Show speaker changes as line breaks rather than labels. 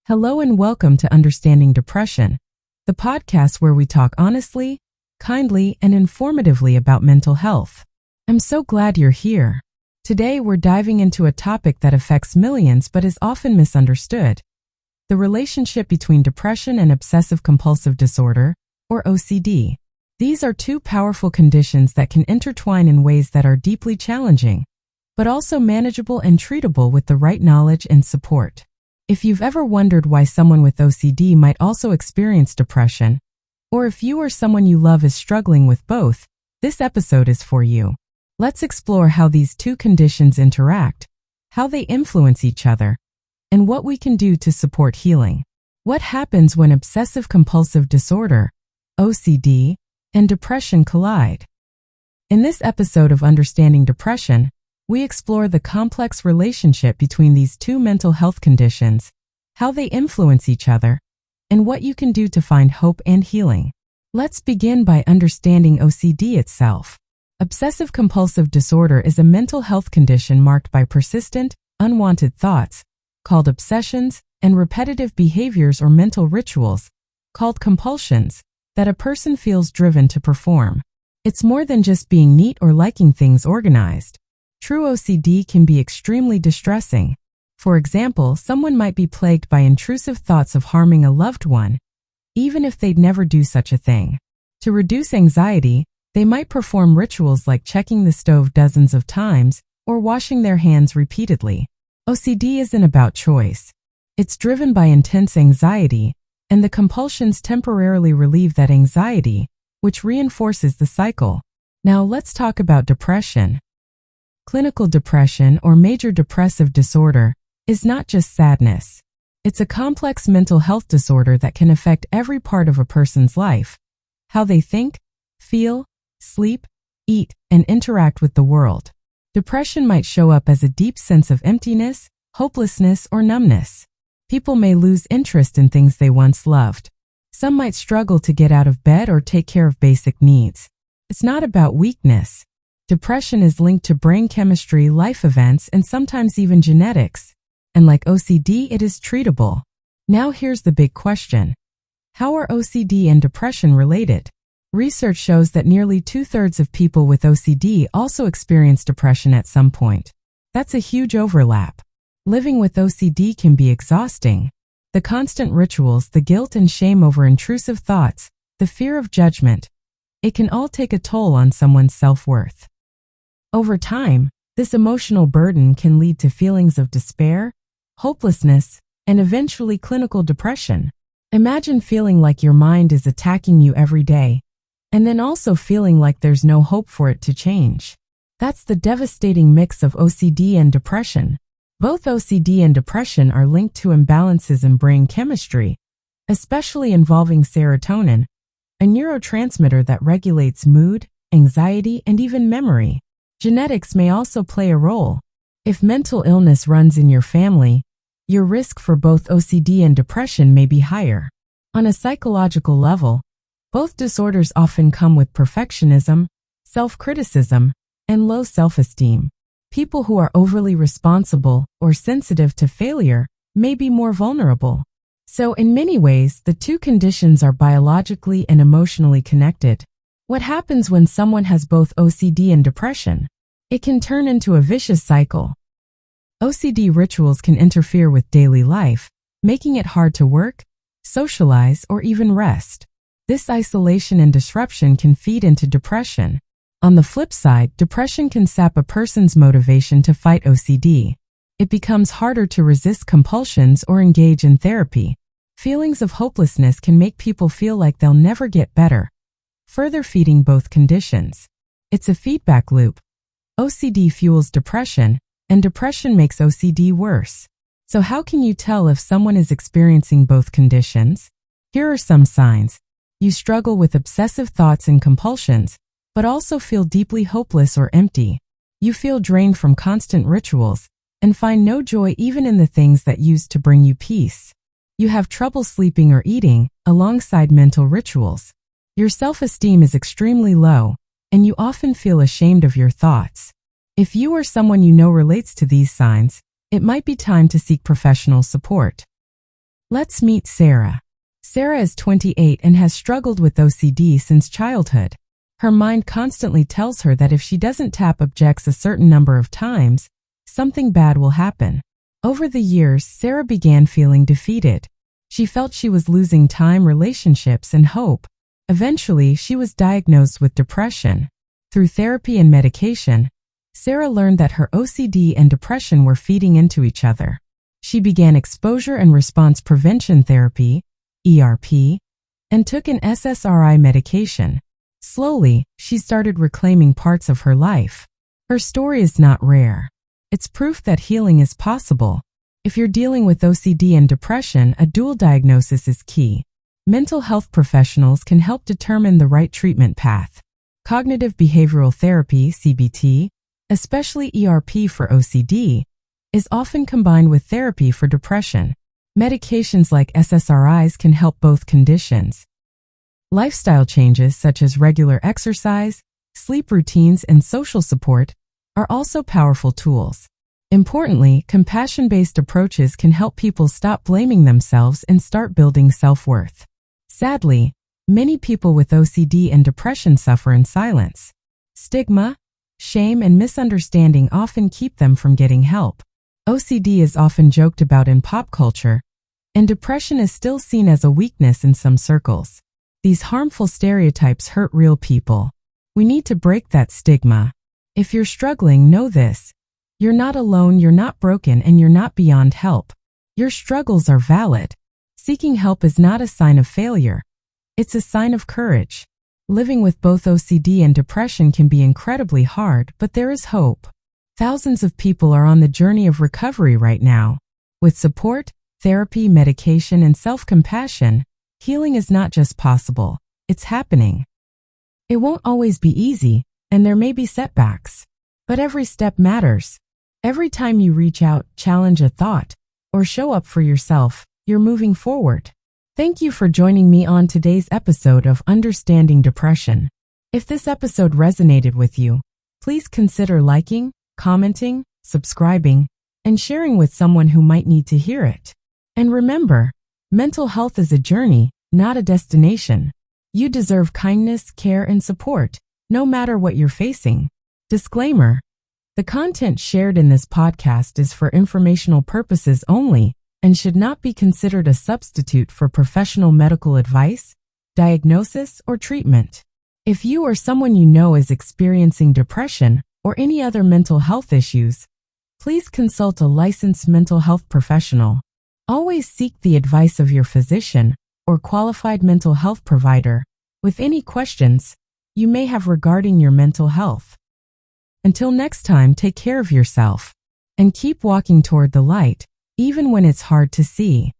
Hello and welcome to Understanding Depression, the podcast where we talk honestly, kindly, and informatively about mental health. I'm so glad you're here. Today we're diving into a topic that affects millions but is often misunderstood: the relationship between depression and obsessive-compulsive disorder, or OCD. These are two powerful conditions that can intertwine in ways that are deeply challenging, but also manageable and treatable with the right knowledge and support. If you've ever wondered why someone with OCD might also experience depression, or if you or someone you love is struggling with both, this episode is for you. Let's explore how these two conditions interact, how they influence each other, and what we can do to support healing. What happens when obsessive-compulsive disorder, OCD, and depression collide? In this episode of Understanding Depression, we explore the complex relationship between these two mental health conditions, how they influence each other, and what you can do to find hope and healing. Let's begin by understanding OCD itself. Obsessive-compulsive disorder is a mental health condition marked by persistent, unwanted thoughts, called obsessions, and repetitive behaviors or mental rituals, called compulsions, that a person feels driven to perform. It's more than just being neat or liking things organized. True OCD can be extremely distressing. For example, someone might be plagued by intrusive thoughts of harming a loved one, even if they'd never do such a thing. To reduce anxiety, they might perform rituals like checking the stove dozens of times or washing their hands repeatedly. OCD isn't about choice. It's driven by intense anxiety, and the compulsions temporarily relieve that anxiety, which reinforces the cycle. Now let's talk about depression. Clinical depression, or major depressive disorder, is not just sadness. It's a complex mental health disorder that can affect every part of a person's life: how they think, feel, sleep, eat, and interact with the world. Depression might show up as a deep sense of emptiness, hopelessness, or numbness. People may lose interest in things they once loved. Some might struggle to get out of bed or take care of basic needs. It's not about weakness. Depression is linked to brain chemistry, life events, and sometimes even genetics. And like OCD, it is treatable. Now here's the big question: how are OCD and depression related? Research shows that nearly 2/3 of people with OCD also experience depression at some point. That's a huge overlap. Living with OCD can be exhausting. The constant rituals, the guilt and shame over intrusive thoughts, the fear of judgment, it can all take a toll on someone's self-worth. Over time, this emotional burden can lead to feelings of despair, hopelessness, and eventually clinical depression. Imagine feeling like your mind is attacking you every day, and then also feeling like there's no hope for it to change. That's the devastating mix of OCD and depression. Both OCD and depression are linked to imbalances in brain chemistry, especially involving serotonin, a neurotransmitter that regulates mood, anxiety, and even memory. Genetics may also play a role. If mental illness runs in your family, your risk for both OCD and depression may be higher. On a psychological level, both disorders often come with perfectionism, self-criticism, and low self-esteem. People who are overly responsible or sensitive to failure may be more vulnerable. So in many ways, the two conditions are biologically and emotionally connected. What happens when someone has both OCD and depression? It can turn into a vicious cycle. OCD rituals can interfere with daily life, making it hard to work, socialize, or even rest. This isolation and disruption can feed into depression. On the flip side, depression can sap a person's motivation to fight OCD. It becomes harder to resist compulsions or engage in therapy. Feelings of hopelessness can make people feel like they'll never get better, further feeding both conditions. It's a feedback loop. OCD fuels depression, and depression makes OCD worse. So how can you tell if someone is experiencing both conditions? Here are some signs. You struggle with obsessive thoughts and compulsions, but also feel deeply hopeless or empty. You feel drained from constant rituals, and find no joy even in the things that used to bring you peace. You have trouble sleeping or eating, alongside mental rituals. Your self-esteem is extremely low, and you often feel ashamed of your thoughts. If you or someone you know relates to these signs, it might be time to seek professional support. Let's meet Sarah. Sarah is 28 and has struggled with OCD since childhood. Her mind constantly tells her that if she doesn't tap objects a certain number of times, something bad will happen. Over the years, Sarah began feeling defeated. She felt she was losing time, relationships, and hope. Eventually, she was diagnosed with depression. Through therapy and medication, Sarah learned that her OCD and depression were feeding into each other. She began exposure and response prevention therapy, ERP, and took an SSRI medication. Slowly, she started reclaiming parts of her life. Her story is not rare. It's proof that healing is possible. If you're dealing with OCD and depression, a dual diagnosis is key. Mental health professionals can help determine the right treatment path. Cognitive behavioral therapy, CBT, especially ERP for OCD, is often combined with therapy for depression. Medications like SSRIs can help both conditions. Lifestyle changes such as regular exercise, sleep routines, and social support are also powerful tools. Importantly, compassion-based approaches can help people stop blaming themselves and start building self-worth. Sadly, many people with OCD and depression suffer in silence. Stigma, shame, and misunderstanding often keep them from getting help. OCD is often joked about in pop culture, and depression is still seen as a weakness in some circles. These harmful stereotypes hurt real people. We need to break that stigma. If you're struggling, know this. You're not alone, you're not broken, and you're not beyond help. Your struggles are valid. Seeking help is not a sign of failure. It's a sign of courage. Living with both OCD and depression can be incredibly hard, but there is hope. Thousands of people are on the journey of recovery right now. With support, therapy, medication, and self-compassion, healing is not just possible, it's happening. It won't always be easy, and there may be setbacks. But every step matters. Every time you reach out, challenge a thought, or show up for yourself, you're moving forward. Thank you for joining me on today's episode of Understanding Depression. If this episode resonated with you, please consider liking, commenting, subscribing, and sharing with someone who might need to hear it. And remember, mental health is a journey, not a destination. You deserve kindness, care, and support, no matter what you're facing. Disclaimer: the content shared in this podcast is for informational purposes only and should not be considered a substitute for professional medical advice, diagnosis, or treatment. If you or someone you know is experiencing depression or any other mental health issues, please consult a licensed mental health professional. Always seek the advice of your physician or qualified mental health provider with any questions you may have regarding your mental health. Until next time, take care of yourself and keep walking toward the light, even when it's hard to see.